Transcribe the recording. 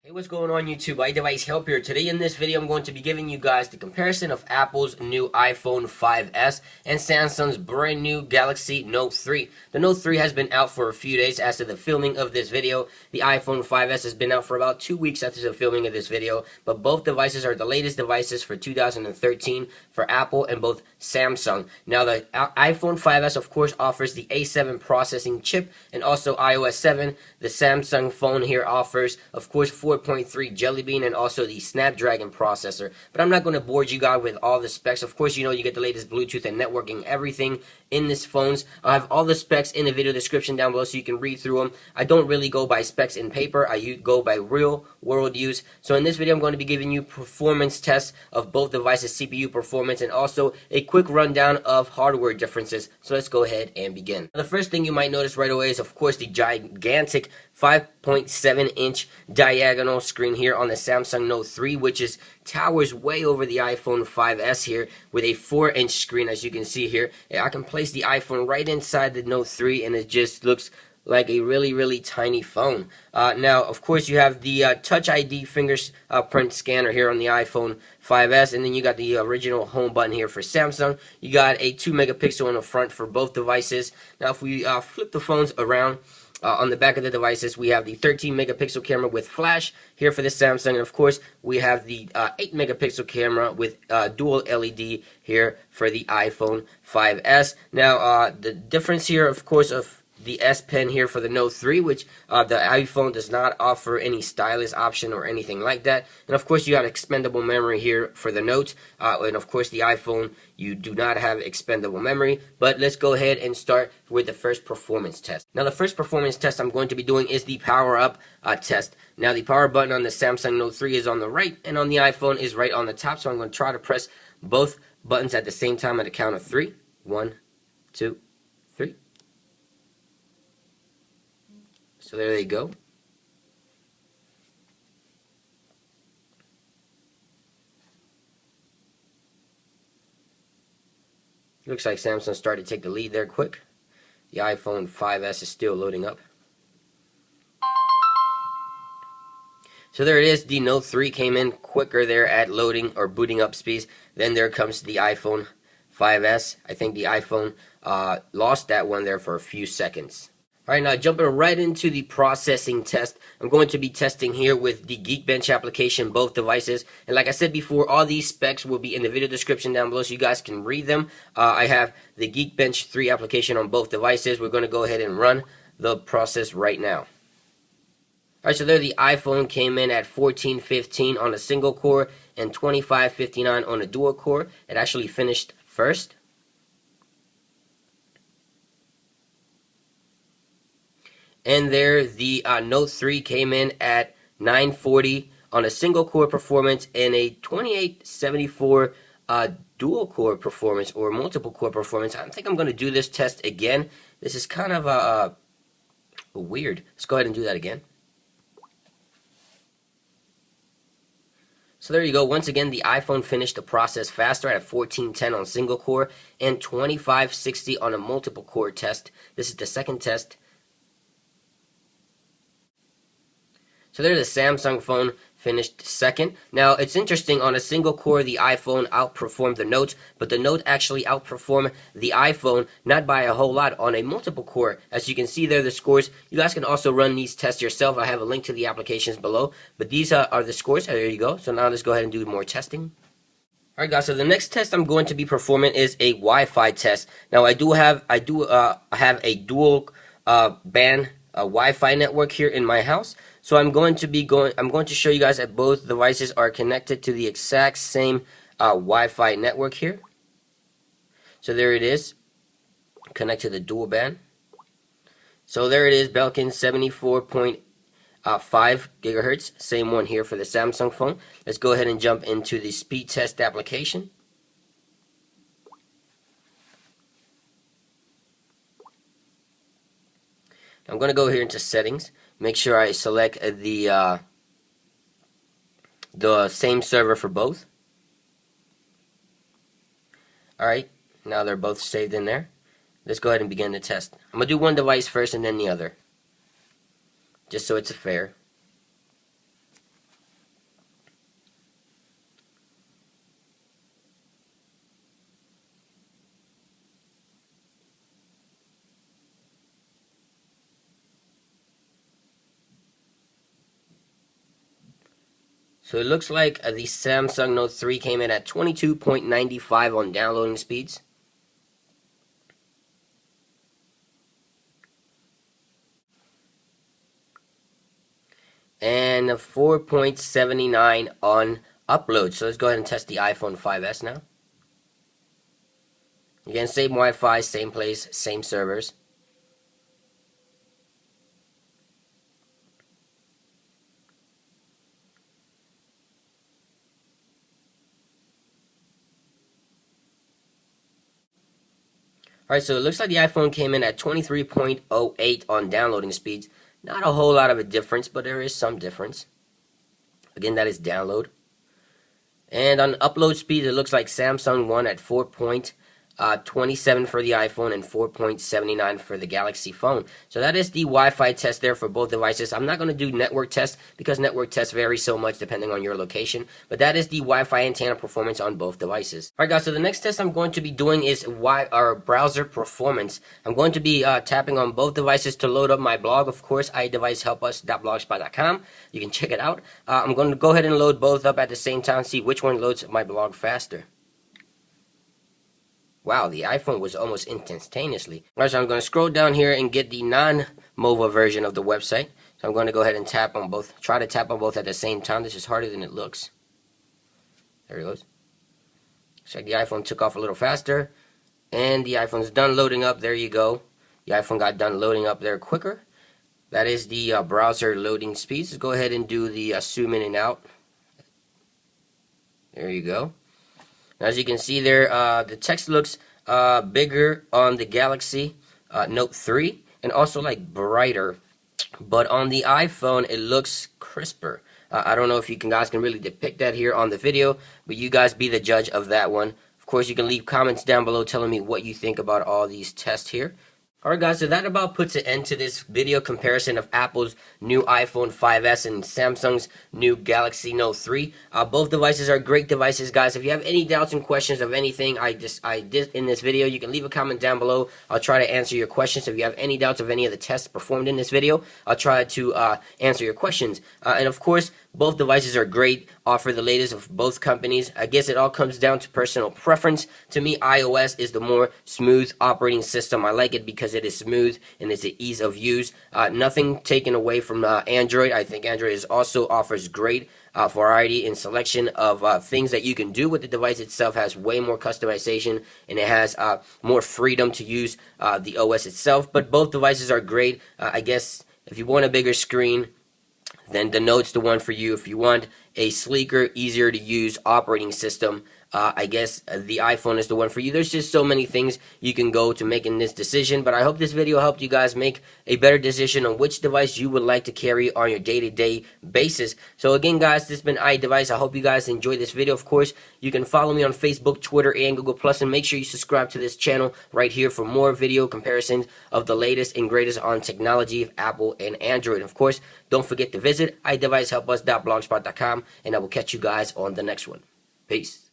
Hey, what's going on YouTube? iDevice Help here. Today in this video I'm going to be giving you guys the comparison of Apple's new iPhone 5S and Samsung's brand new Galaxy Note 3. The Note 3 has been out for a few days as of the filming of this video. The iPhone 5S has been out for about 2 weeks after the filming of this video, but both devices are the latest devices for 2013 for Apple and both Samsung. Now the iPhone 5S of course offers the A7 processing chip and also iOS 7. The Samsung phone here offers of course 4.3 Jelly Bean and also the Snapdragon processor. But I'm not going to bore you guys with all the specs. Of course, you know you get the latest Bluetooth and networking, everything in this phones. I'll have all the specs in the video description down below so you can read through them. I don't really go by specs in paper. I go by real world use. So in this video, I'm going to be giving you performance tests of both devices' CPU performance and also a quick rundown of hardware differences. So let's go ahead and begin. The first thing you might notice right away is of course the gigantic 5.7-inch diagonal screen here on the Samsung Note 3, which towers way over the iPhone 5S here with a 4-inch screen, as you can see here. I can place the iPhone right inside the Note 3 and it just looks like a really tiny phone. Now, of course, you have the Touch ID fingerprint scanner here on the iPhone 5S, and then you got the original home button here for Samsung. You got a 2 megapixel in the front for both devices. Now, if we flip the phones around, on the back of the devices, we have the 13 megapixel camera with flash here for the Samsung, and of course, we have the 8 megapixel camera with dual LED here for the iPhone 5S. Now, the difference here, of course, of the S Pen here for the Note 3, which the iPhone does not offer any stylus option or anything like that. And of course, you have expendable memory here for the Note, and of course, the iPhone, you do not have expendable memory. But let's go ahead and start with the first performance test. Now, the first performance test I'm going to be doing is the power up test. Now, the power button on the Samsung Note 3 is on the right, and on the iPhone is right on the top. So I'm going to try to press both buttons at the same time at a count of 3. 1, 2, 3. So there they go. Looks like Samsung started to take the lead there quick. The iPhone 5S is still loading up. So there it is. The Note 3 came in quicker there at loading or booting up speeds. Then there comes the iPhone 5S. I think the iPhone lost that one there for a few seconds. Alright, now jumping right into the processing test, I'm going to be testing here with the Geekbench application, both devices. And like I said before, all these specs will be in the video description down below so you guys can read them. I have the Geekbench 3 application on both devices. We're going to go ahead and run the process right now. Alright, so there the iPhone came in at 1415 on a single core and 2559 on a dual core. It actually finished first. And there, the Note 3 came in at 940 on a single core performance and a 2874 dual core performance or multiple core performance. I think I'm going to do this test again. This is kind of weird. Let's go ahead and do that again. So there you go. Once again, the iPhone finished the process faster at 1410 on single core and 2560 on a multiple core test. This is the second test. So there the Samsung phone finished second. Now, it's interesting, on a single core, the iPhone outperformed the Note, but the Note actually outperformed the iPhone, not by a whole lot, on a multiple core. As you can see there, the scores. You guys can also run these tests yourself. I have a link to the applications below, but these are the scores. There you go. So now let's go ahead and do more testing. Alright guys, so the next test I'm going to be performing is a Wi-Fi test. Now, I have a dual band Wi-Fi network here in my house. So I'm going to show you guys that both devices are connected to the exact same Wi-Fi network here. So there it is, connect to the dual band. So there it is, Belkin 74.5 gigahertz, same one here for the Samsung phone. Let's go ahead and jump into the speed test application. I'm going to go here into settings. Make sure I select the same server for both. Alright, now they're both saved in there. Let's go ahead and begin the test. I'm going to do one device first and then the other, just so it's fair. So it looks like the Samsung Note 3 came in at 22.95 on downloading speeds. And 4.79 on upload. So let's go ahead and test the iPhone 5S now. Again, same Wi-Fi, same place, same servers. Alright, so it looks like the iPhone came in at 23.08 on downloading speeds. Not a whole lot of a difference, but there is some difference. Again, that is download. And on upload speed, it looks like Samsung won at 4.27 for the iPhone and 4.79 for the Galaxy phone. So that is the Wi-Fi test there for both devices. I'm not going to do network tests because network tests vary so much depending on your location. But that is the Wi-Fi antenna performance on both devices. Alright guys, so the next test I'm going to be doing is browser performance. I'm going to be tapping on both devices to load up my blog. Of course, iDeviceHelpUs.blogspot.com. You can check it out. I'm going to go ahead and load both up at the same time, see which one loads my blog faster. Wow, the iPhone was almost instantaneously. Alright, so I'm going to scroll down here and get the non-mobile version of the website. So I'm going to go ahead and tap on both. Try to tap on both at the same time. This is harder than it looks. There it goes. Looks like the iPhone took off a little faster. And the iPhone's done loading up. There you go. The iPhone got done loading up there quicker. That is the browser loading speeds. Let's go ahead and do the zoom in and out. There you go. As you can see there, the text looks bigger on the Galaxy Note 3 and also like brighter. But on the iPhone, it looks crisper. I don't know if you guys can really depict that here on the video, but you guys be the judge of that one. Of course, you can leave comments down below telling me what you think about all these tests here. Alright guys, so that about puts an end to this video comparison of Apple's new iPhone 5S and Samsung's new Galaxy Note 3. Both devices are great devices, guys. If you have any doubts and questions of anything I did in this video, you can leave a comment down below. I'll try to answer your questions. If you have any doubts of any of the tests performed in this video, I'll try to answer your questions. And of course, both devices are great, offer the latest of both companies. I guess it all comes down to personal preference. To me, iOS is the more smooth operating system. I like it because it is smooth and it's an ease of use. Nothing taken away from Android. I think Android also offers great variety and selection of things that you can do with the device itself. Has way more customization and it has more freedom to use the OS itself. But both devices are great. I guess if you want a bigger screen, then the Note's the one for you. If you want a sleeker, easier to use operating system, I guess the iPhone is the one for you. There's just so many things you can go to making this decision, but I hope this video helped you guys make a better decision on which device you would like to carry on your day-to-day basis. So again, guys, this has been iDevice. I hope you guys enjoyed this video. Of course, you can follow me on Facebook, Twitter, and Google+, and make sure you subscribe to this channel right here for more video comparisons of the latest and greatest on technology of Apple and Android. Of course, don't forget to visit iDeviceHelpUs.blogspot.com, and I will catch you guys on the next one. Peace.